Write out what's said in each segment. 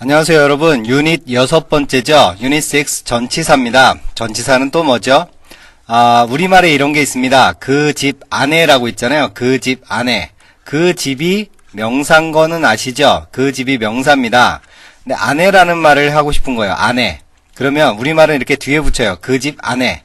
안녕하세요 여러분. 유닛 6번째죠. 유닛 6 전치사입니다. 전치사는 또 뭐죠? 우리말에 이런 게 있습니다. 그 집 안에라고 있잖아요. 그 집 안에. 그 집이 명사인 거는 아시죠? 그 집이 명사입니다. 근데 안에라는 말을 하고 싶은 거예요. 안에. 그러면 우리말은 이렇게 뒤에 붙여요. 그 집 안에.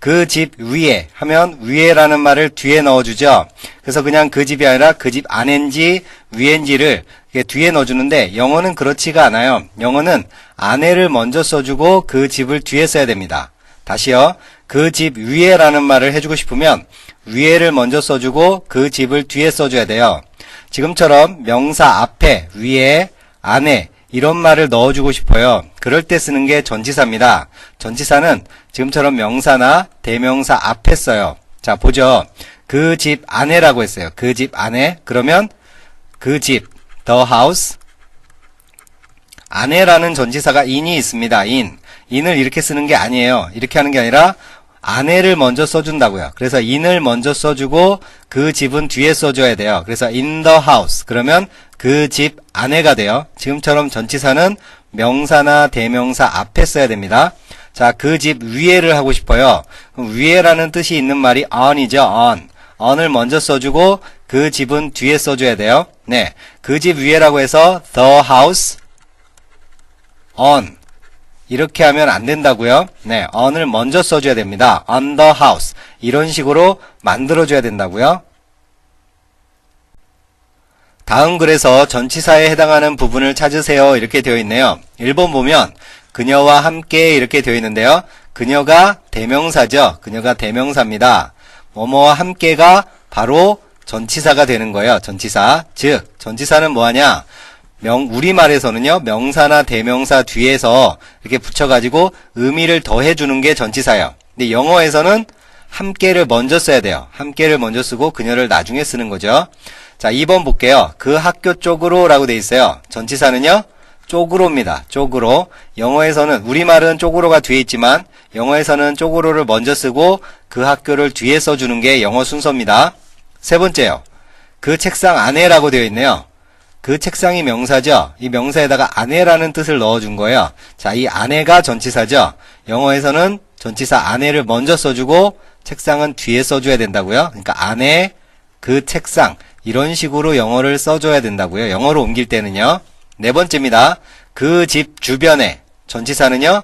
그 집 위에 하면 위에라는 말을 뒤에 넣어주죠. 그래서 그냥 그 집이 아니라 그 집 안엔지 위엔지를 뒤에 넣어주는데 영어는 그렇지가 않아요. 영어는 안에를 먼저 써주고 그 집을 뒤에 써야 됩니다. 다시요. 그 집 위에라는 말을 해주고 싶으면 위에를 먼저 써주고 그 집을 뒤에 써줘야 돼요. 지금처럼 명사 앞에, 위에, 안에 이런 말을 넣어주고 싶어요. 그럴 때 쓰는 게 전치사입니다. 전치사는 지금처럼 명사나 대명사 앞에 써요. 자, 보죠. 그 집 안에라고 했어요. 그 집 안에. 그러면 그 집, the house. 안에라는 전치사가 in이 있습니다. in을 이렇게 쓰는 게 아니에요. 이렇게 하는 게 아니라 안에를 먼저 써준다고요. 그래서 in을 먼저 써주고 그 집은 뒤에 써줘야 돼요. 그래서 in the house. 그러면 그 집 안에가 돼요. 지금처럼 전치사는 명사나 대명사 앞에 써야 됩니다. 자, 그 집 위에를 하고 싶어요. 그럼 위에라는 뜻이 있는 말이 on이죠. on을 먼저 써주고 그 집은 뒤에 써줘야 돼요. 네, 그 집 위에라고 해서 the house on 이렇게 하면 안 된다고요. 네, on을 먼저 써줘야 됩니다. on the house 이런 식으로 만들어줘야 된다고요. 다음 글에서 전치사에 해당하는 부분을 찾으세요. 이렇게 되어 있네요. 1번 보면 그녀와 함께 이렇게 되어 있는데요. 그녀가 대명사죠. 그녀가 대명사입니다. 뭐뭐와 함께가 바로 전치사가 되는 거예요. 전치사. 즉 전치사는 뭐하냐? 우리말에서는요, 명사나 대명사 뒤에서 이렇게 붙여가지고 의미를 더해주는 게 전치사예요. 근데 영어에서는 함께를 먼저 써야 돼요. 함께를 먼저 쓰고 그녀를 나중에 쓰는 거죠. 자, 2번 볼게요. 그 학교 쪽으로 라고 돼 있어요. 전치사는요, 쪽으로입니다. 쪽으로. 영어에서는, 우리말은 쪽으로가 뒤에 있지만, 영어에서는 쪽으로를 먼저 쓰고 그 학교를 뒤에 써주는 게 영어 순서입니다. 세 번째요. 그 책상 안에라고 되어 있네요. 그 책상이 명사죠. 이 명사에다가 안에라는 뜻을 넣어준 거예요. 자, 이 안에가 전치사죠. 영어에서는 전치사 안에를 먼저 써주고 책상은 뒤에 써줘야 된다고요. 그러니까 안에, 그 책상 이런 식으로 영어를 써줘야 된다고요. 영어로 옮길 때는요. 네 번째입니다. 그 집 주변에. 전치사는요,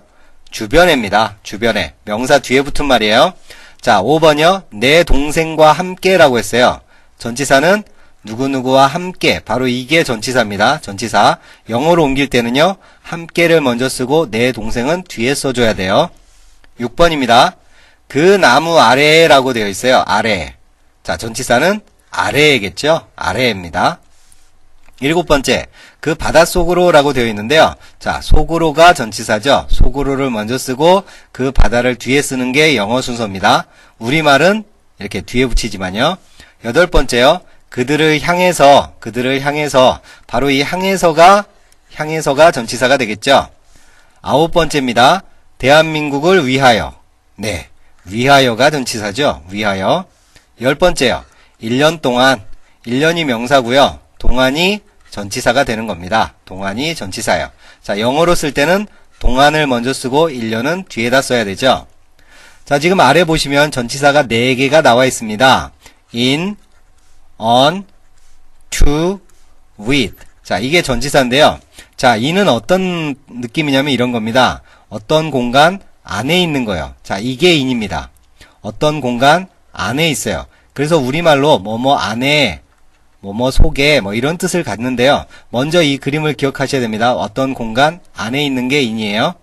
주변에입니다. 주변에. 명사 뒤에 붙은 말이에요. 자, 5번이요. 내 동생과 함께라고 했어요. 전치사는 누구누구와 함께. 바로 이게 전치사입니다. 전치사. 영어로 옮길 때는요, 함께를 먼저 쓰고 내 동생은 뒤에 써줘야 돼요. 6번입니다. 그 나무 아래라고 되어 있어요. 아래. 자, 전치사는 아래겠죠? 아래입니다. 7번째, 그 바닷속으로 라고 되어 있는데요. 자, 속으로가 전치사죠. 속으로를 먼저 쓰고 그 바다를 뒤에 쓰는 게 영어 순서입니다. 우리말은 이렇게 뒤에 붙이지만요. 8번째요. 그들을 향해서 바로 이 향해서가 전치사가 되겠죠. 9번째입니다. 대한민국을 위하여. 네, 위하여가 전치사죠. 위하여. 10번째요. 1년 동안. 1년이 명사고요. 동안이 전치사가 되는 겁니다. 동안이 전치사예요. 자, 영어로 쓸 때는 동안을 먼저 쓰고 1년은 뒤에다 써야 되죠. 자, 지금 아래 보시면 전치사가 4개가 나와 있습니다. in, on, to, with. 자, 이게 전치사인데요. 자, in은 어떤 느낌이냐면 이런 겁니다. 어떤 공간 안에 있는 거예요. 자, 이게 in입니다. 어떤 공간 안에 있어요. 그래서 우리말로 뭐뭐 안에, 뭐뭐 속에, 뭐 이런 뜻을 갖는데요. 먼저 이 그림을 기억하셔야 됩니다. 어떤 공간 안에 있는 게 in이에요.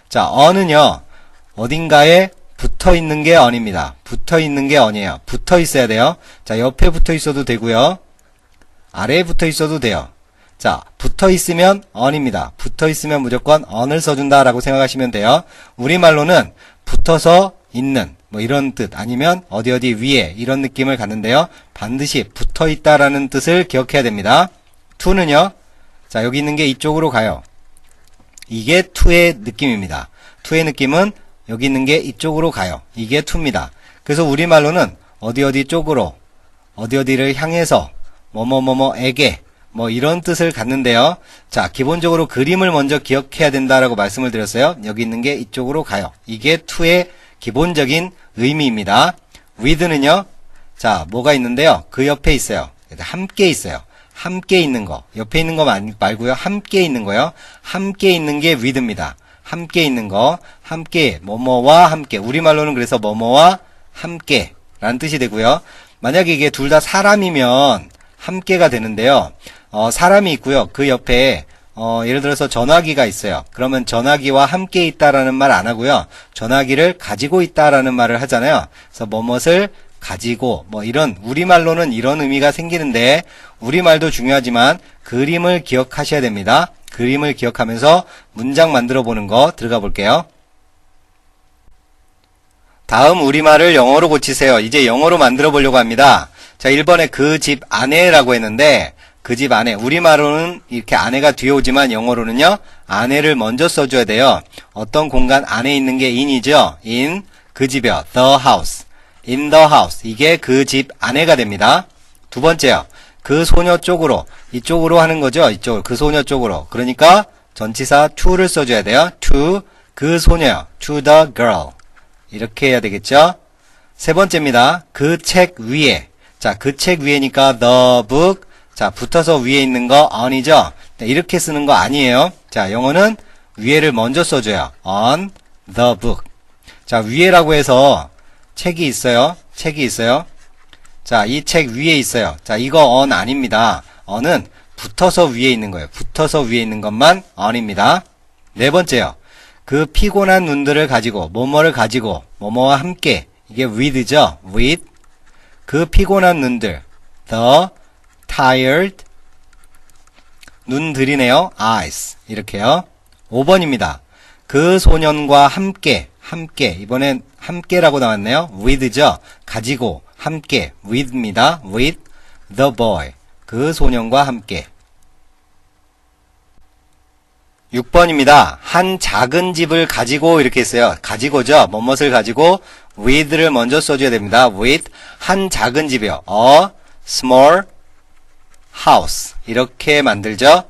자, on은요, 어딘가에 붙어 있는 게 on입니다. 붙어 있는 게 on이에요. 붙어 있어야 돼요. 자, 옆에 붙어 있어도 되고요. 아래에 붙어 있어도 돼요. 자, 붙어 있으면 on입니다. 붙어 있으면 무조건 on을 써준다라고 생각하시면 돼요. 우리말로는 붙어서 있는, 뭐 이런 뜻, 아니면 어디 위에 이런 느낌을 갖는데요. 반드시 붙어 있다라는 뜻을 기억해야 됩니다. to는요, 자, 여기 있는 게 이쪽으로 가요. 이게 to의 느낌입니다. to의 느낌은 여기 있는 게 이쪽으로 가요. 이게 to입니다. 그래서 우리말로는 어디 쪽으로, 어디를 향해서, 뭐뭐뭐뭐에게, 뭐 이런 뜻을 갖는데요. 자, 기본적으로 그림을 먼저 기억해야 된다라고 말씀을 드렸어요. 여기 있는 게 이쪽으로 가요. 이게 to의 기본적인 의미입니다. with는요. 자, 뭐가 있는데요. 그 옆에 있어요. 함께 있어요. 함께 있는 거. 옆에 있는 거 말고요. 함께 있는 거요. 함께 있는 게 with입니다. 함께 있는 거. 함께, 뭐뭐와 함께. 우리말로는 그래서 뭐뭐와 함께 라는 뜻이 되고요. 만약에 이게 둘 다 사람이면 함께가 되는데요. 사람이 있고요. 그 옆에 예를 들어서 전화기가 있어요. 그러면 전화기와 함께 있다라는 말 안 하고요. 전화기를 가지고 있다라는 말을 하잖아요. 그래서 뭐뭇을 가지고 뭐 이런 우리말로는 이런 의미가 생기는데 우리말도 중요하지만 그림을 기억하셔야 됩니다. 그림을 기억하면서 문장 만들어 보는 거 들어가 볼게요. 다음 우리말을 영어로 고치세요. 이제 영어로 만들어 보려고 합니다. 자, 1번에 그 집 안에라고 했는데 그 집 안에 우리말로는 이렇게 안에가 뒤에 오지만 영어로는요. 안에를 먼저 써줘야 돼요. 어떤 공간 안에 있는 게 in이죠. in 그 집이요. the house. in the house. 이게 그 집 안에가 됩니다. 두 번째요. 그 소녀 쪽으로. 이쪽으로 하는 거죠. 이쪽으로. 그 소녀 쪽으로. 그러니까 전치사 to를 써줘야 돼요. to 그 소녀요. to the girl. 이렇게 해야 되겠죠. 세 번째입니다. 그 책 위에. 자, 그 책 위에니까 the book. 자, 붙어서 위에 있는 거 on이죠. 이렇게 쓰는 거 아니에요. 자, 영어는 위에를 먼저 써줘요. on the book. 자, 위에라고 해서 책이 있어요. 책이 있어요. 자, 이 책 위에 있어요. 자, 이거 on 아닙니다. on은 붙어서 위에 있는 거예요. 붙어서 위에 있는 것만 on입니다. 네 번째요. 그 피곤한 눈들을 가지고, 뭐뭐를 가지고, 뭐뭐와 함께. 이게 with죠. with. 그 피곤한 눈들. the tired. 눈들이네요. eyes. 이렇게요. 5번입니다. 그 소년과 함께. 함께. 이번엔 함께라고 나왔네요. with죠. 가지고. 함께. with입니다. with the boy. 그 소년과 함께. 6번입니다. 한 작은 집을 가지고 이렇게 했어요. 가지고죠. 뭐뭇을 가지고 with를 먼저 써줘야 됩니다. with 한 작은 집이요. a small house. 이렇게 만들죠.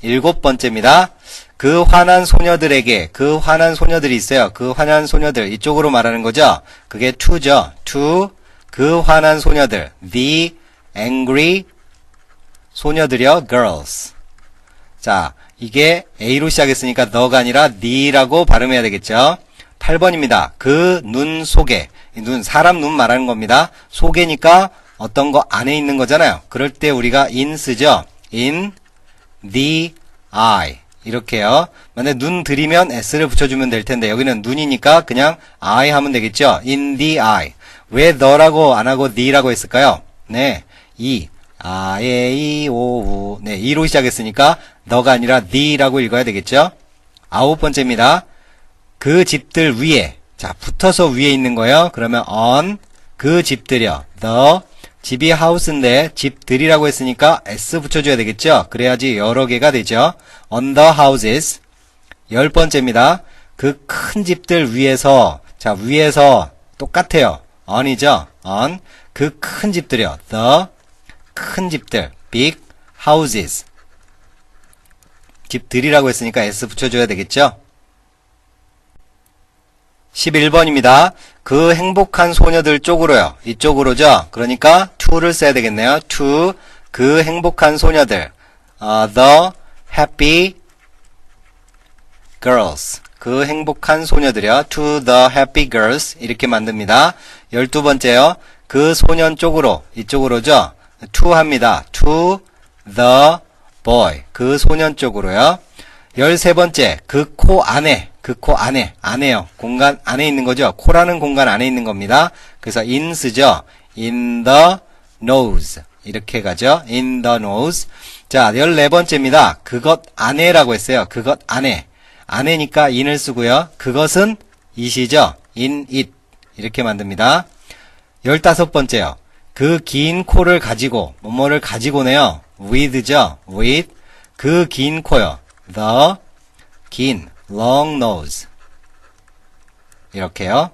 7번째입니다. 그 화난 소녀들에게 그 화난 소녀들이 있어요. 그 화난 소녀들 이쪽으로 말하는 거죠. 그게 to죠. to 그 화난 소녀들 the angry 소녀들이요. girls. 자, 이게 A로 시작했으니까 the가 아니라 the라고 발음해야 되겠죠. 8번입니다. 그 눈 속에 눈 사람 눈 말하는 겁니다. 속에니까 어떤 거 안에 있는 거잖아요. 그럴 때 우리가 in 쓰죠. in the eye 이렇게요. 만약에 눈 들이면 s를 붙여주면 될 텐데 여기는 눈이니까 그냥 eye 하면 되겠죠. in the eye. 왜 the라고 안 하고 the라고 했을까요? 네, 이 아, 예, 이, 오, 우. 네, 이로 시작했으니까 the가 아니라 the라고 읽어야 되겠죠. 9번째입니다. 그 집들 위에. 자, 붙어서 위에 있는 거예요. 그러면 on 그 집들이요. the 집이 house인데 집들이라고 했으니까 s 붙여줘야 되겠죠. 그래야지 여러 개가 되죠. on the houses. 10번째입니다. 그 큰 집들 위에서. 자, 위에서 똑같아요. on이죠. on 그 큰 집들이요. the 큰 집들, big houses. 집들이라고 했으니까 s 붙여줘야 되겠죠. 11번입니다. 그 행복한 소녀들 쪽으로요. 이쪽으로죠. 그러니까 to를 써야 되겠네요. to 그 행복한 소녀들. the happy girls. 그 행복한 소녀들이요. to the happy girls. 이렇게 만듭니다. 12번째요. 그 소년 쪽으로. 이쪽으로죠. to 합니다. to the boy. 그 소년 쪽으로요. 13번째. 그 코 안에. 그 코 안에. 안에요. 공간 안에 있는 거죠. 코라는 공간 안에 있는 겁니다. 그래서 in 쓰죠. in the nose. 이렇게 가죠. in the nose. 자, 14번째입니다. 그것 안에라고 했어요. 그것 안에. 안에니까 in을 쓰고요. 그것은 it이죠. in it. 이렇게 만듭니다. 15번째요. 그 긴 코를 가지고, 뭐뭐를 가지고네요. with죠. with. 그 긴 코요. the 긴, long nose. 이렇게요.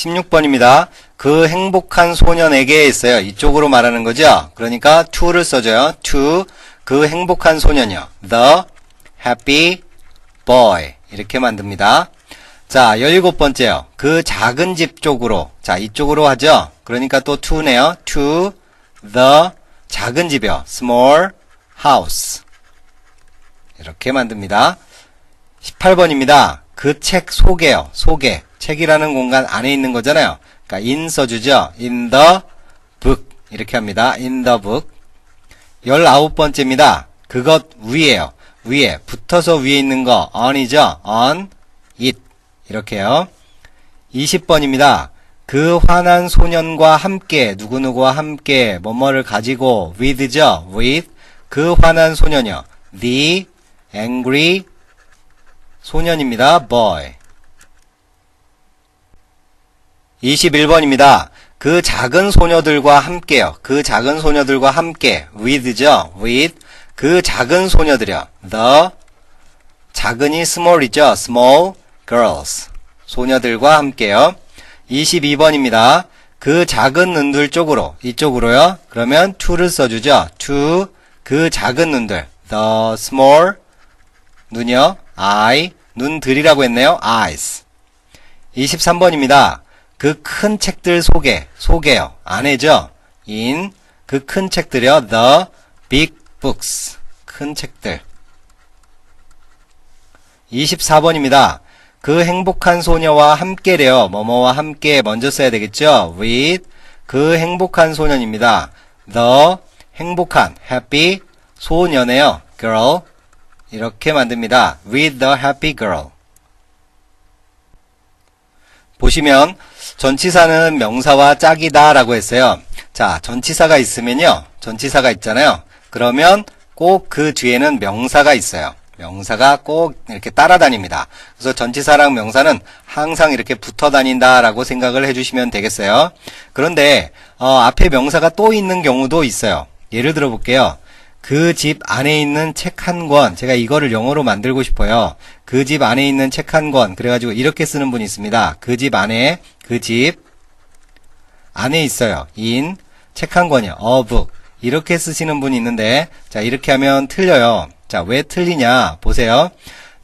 16번입니다. 그 행복한 소년에게 있어요. 이쪽으로 말하는 거죠. 그러니까 to를 써줘요. to 그 행복한 소년이요. the happy boy 이렇게 만듭니다. 자, 17번째요. 그 작은 집 쪽으로. 자, 이쪽으로 하죠. 그러니까 또 to네요. to the 작은 집이요. small house 이렇게 만듭니다. 18번입니다. 그 책 속에요. 속에. 책이라는 공간 안에 있는 거잖아요. 그러니까 in 써주죠. in the book 이렇게 합니다. in the book. 19번째입니다. 그것 위에요. 위에. 붙어서 위에 있는 거 on이죠. on it 이렇게요. 20번입니다. 그 화난 소년과 함께 누구누구와 함께 뭐뭐를 가지고 with죠. with 그 화난 소년이요. the angry 소년입니다. boy. 21번입니다. 그 작은 소녀들과 함께요. 그 작은 소녀들과 함께 with죠. with 그 작은 소녀들이요. the 작은이 small이죠. small girls 소녀들과 함께요. 22번입니다. 그 작은 눈들 쪽으로 이쪽으로요. 그러면 to를 써주죠. to 그 작은 눈들 the small 눈이요. eye 눈들이라고 했네요. eyes. 23번입니다. 그 큰 책들 속에요. 안에죠. in 그 큰 책들이요. the big books 큰 책들. 24번입니다. 그 행복한 소녀와 함께래요. 뭐뭐와 함께 먼저 써야 되겠죠. with 그 행복한 소년입니다. the 행복한 happy 소년이에요. girl 이렇게 만듭니다. with the happy girl. 보시면 전치사는 명사와 짝이다 라고 했어요. 자, 전치사가 있으면요. 전치사가 있잖아요. 그러면 꼭 그 뒤에는 명사가 있어요. 명사가 꼭 이렇게 따라다닙니다. 그래서 전치사랑 명사는 항상 이렇게 붙어 다닌다라고 생각을 해주시면 되겠어요. 그런데 앞에 명사가 또 있는 경우도 있어요. 예를 들어 볼게요. 그 집 안에 있는 책 한 권. 제가 이거를 영어로 만들고 싶어요. 그 집 안에 있는 책 한 권. 그래가지고 이렇게 쓰는 분이 있습니다. 그 집 안에, 그 집 안에 있어요. in 책 한 권이요. a book. 이렇게 쓰시는 분이 있는데, 자, 이렇게 하면 틀려요. 자, 왜 틀리냐? 보세요.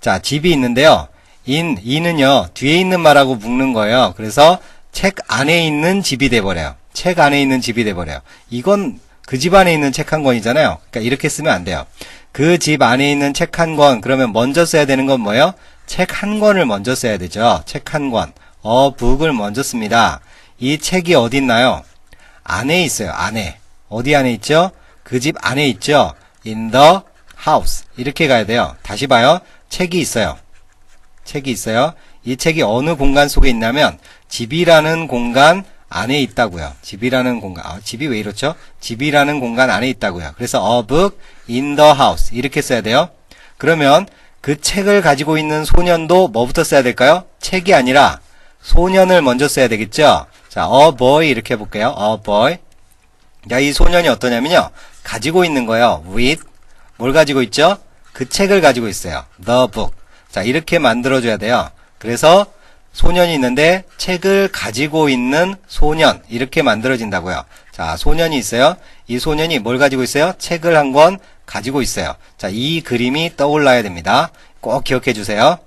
자, 집이 있는데요. in은요, 뒤에 있는 말하고 묶는 거예요. 그래서 책 안에 있는 집이 돼버려요. 책 안에 있는 집이 돼버려요. 이건 그 집 안에 있는 책 한 권이잖아요. 그러니까 이렇게 쓰면 안 돼요. 그 집 안에 있는 책 한 권. 그러면 먼저 써야 되는 건 뭐예요? 책 한 권을 먼저 써야 되죠. 책 한 권. a book을 먼저 씁니다. 이 책이 어디 있나요? 안에 있어요. 안에. 어디 안에 있죠? 그 집 안에 있죠? in the house. 이렇게 가야 돼요. 다시 봐요. 책이 있어요. 책이 있어요. 이 책이 어느 공간 속에 있냐면 집이라는 공간 안에 있다고요. 집이라는 공간. 집이 왜 이렇죠? 집이라는 공간 안에 있다고요. 그래서 a book in the house. 이렇게 써야 돼요. 그러면 그 책을 가지고 있는 소년도 뭐부터 써야 될까요? 책이 아니라 소년을 먼저 써야 되겠죠? 자, a boy 이렇게 해볼게요. a boy. 자, 이 소년이 어떠냐면요. 가지고 있는 거예요. with. 뭘 가지고 있죠? 그 책을 가지고 있어요. the book. 자, 이렇게 만들어줘야 돼요. 그래서 소년이 있는데 책을 가지고 있는 소년. 이렇게 만들어진다고요. 자, 소년이 있어요. 이 소년이 뭘 가지고 있어요? 책을 한 권 가지고 있어요. 자, 이 그림이 떠올라야 됩니다. 꼭 기억해 주세요.